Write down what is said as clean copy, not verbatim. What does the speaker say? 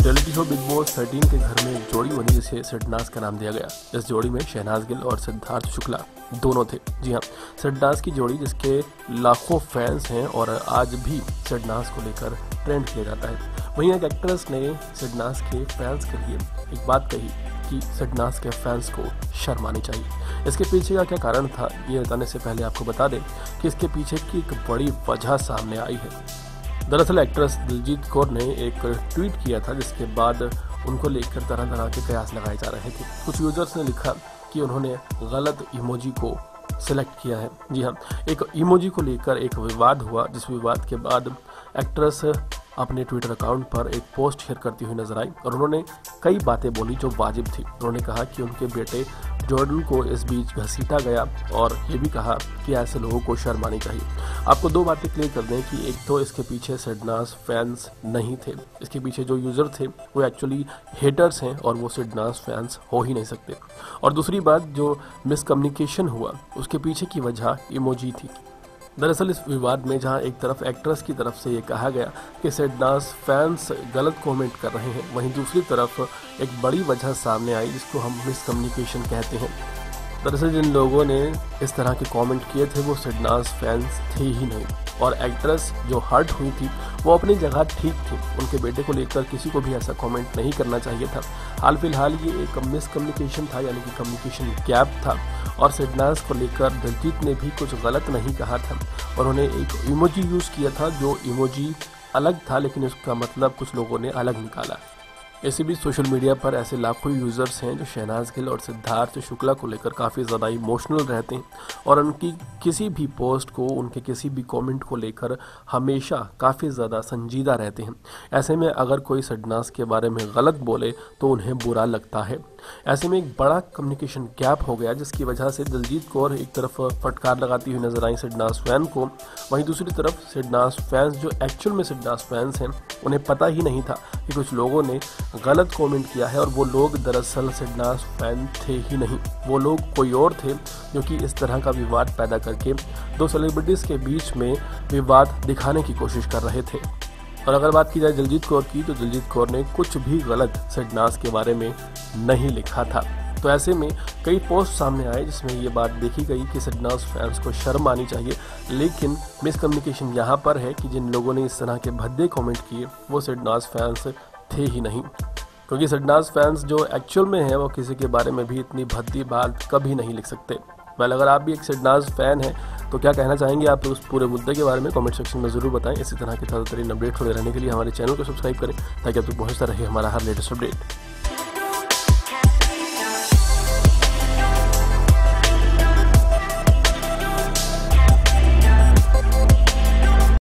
Reality show big boss 13 के घर में एक जोड़ी बनी जिसे सिडनाज का नाम दिया गया। इस जोड़ी में शहनाज गिल और सिद्धार्थ शुक्ला दोनों थे। जी हाँ, सिडनाज की जोड़ी जिसके लाखों फैंस हैं और आज भी सिडनाज को लेकर ट्रेंड किया जाता है। वहीं एक एक्ट्रेस ने सिडनाज के फैंस के लिए एक बात कही कि सिडनाज के फैंस को शर्म आनी चाहिए। इसके पीछे का क्या कारण था, ये बताने से पहले आपको बता दें कि इसके पीछे की एक बड़ी वजह सामने आई है। दरअसल एक्ट्रेस दिलजीत कौर ने एक ट्वीट किया था जिसके बाद उनको लेकर तरह तरह के कयास लगाए जा रहे थे। कुछ यूजर्स ने लिखा कि उन्होंने गलत इमोजी को सिलेक्ट किया है। जी हाँ, एक इमोजी को लेकर एक विवाद हुआ, जिस विवाद के बाद एक्ट्रेस अपने ट्विटर अकाउंट पर एक पोस्ट शेयर करती हुई नजर आई और उन्होंने कई बातें बोली जो वाजिब थी। उन्होंने कहा कि उनके बेटे जॉर्डन को इस बीच घसीटा गया और ये भी कहा कि ऐसे लोगों को शर्म आनी चाहिए। आपको दो बातें क्लियर कर दें कि एक तो इसके पीछे सिडनाज फैंस नहीं थे, इसके पीछे जो यूज़र थे वो एक्चुअली हेटर्स हैं और वो सिडनाज फैंस हो ही नहीं सकते। और दूसरी बात, जो मिसकम्युनिकेशन हुआ उसके पीछे की वजह इमोजी थी। दरअसल इस विवाद में जहां एक तरफ एक्ट्रेस की तरफ से ये कहा गया कि सिडनाज फैंस गलत कमेंट कर रहे हैं, वहीं दूसरी तरफ एक बड़ी वजह सामने आई जिसको हम मिसकम्युनिकेशन कहते हैं। दरअसल जिन लोगों ने इस तरह के कमेंट किए थे वो सिडनाज फैंस थे ही नहीं और एक्ट्रेस जो हर्ट हुई थी वो अपनी जगह ठीक थी। उनके बेटे को लेकर किसी को भी ऐसा कमेंट नहीं करना चाहिए था। हाल फिलहाल ये एक मिसकम्युनिकेशन था, यानी कि कम्युनिकेशन गैप था और सिडनाज को लेकर दिलजीत ने भी कुछ गलत नहीं कहा था। उन्होंने एक इमोजी यूज़ किया था जो इमोजी अलग था, लेकिन उसका मतलब कुछ लोगों ने अलग निकाला। ऐसे भी सोशल मीडिया पर ऐसे लाखों यूज़र्स हैं जो शहनाज गिल और सिद्धार्थ शुक्ला को लेकर काफ़ी ज़्यादा इमोशनल रहते हैं और उनकी किसी भी पोस्ट को, उनके किसी भी कमेंट को लेकर हमेशा काफ़ी ज़्यादा संजीदा रहते हैं। ऐसे में अगर कोई सिडनाज के बारे में गलत बोले तो उन्हें बुरा लगता है। ऐसे में एक बड़ा कम्युनिकेशन गैप हो गया जिसकी वजह से दिलजीत कौर एक तरफ फटकार लगाती हुई नजर आई सिडनाज फैन को, वहीं दूसरी तरफ सिडनाज फैंस जो एक्चुअल में सिडनाज फैंस हैं उन्हें पता ही नहीं था कि कुछ लोगों ने गलत कमेंट किया है और वो लोग दरअसल सिडनाज फैन थे ही नहीं, वो लोग कोई और थे जो कि इस तरह का विवाद पैदा करके दो सेलिब्रिटीज़ के बीच में विवाद दिखाने की कोशिश कर रहे थे। और अगर बात की जाए दिलजीत कौर की, तो दिलजीत कौर ने कुछ भी गलत सिडनाज के बारे में नहीं लिखा था। तो ऐसे में कई पोस्ट सामने आए जिसमें ये बात देखी गई कि सिडनाज फैंस को शर्म आनी चाहिए, लेकिन मिसकम्युनिकेशन यहाँ पर है कि जिन लोगों ने इस तरह के भद्दे कमेंट किए वो सिडनाज फैंस थे ही नहीं, क्योंकि सिडनाज फैंस जो एक्चुअल में है वो किसी के बारे में भी इतनी भद्दी बात कभी नहीं लिख सकते। वेल, अगर आप भी एक सिडनाज फैन हैं तो क्या कहना चाहेंगे आप उस पूरे मुद्दे के बारे में कमेंट सेक्शन में ज़रूर बताएं। इसी तरह के ताज़ा तरीन अपडेट होने रहने के लिए हमारे चैनल को सब्सक्राइब करें ताकि आप तक पहुँचता रहे हमारा हर लेटेस्ट अपडेट।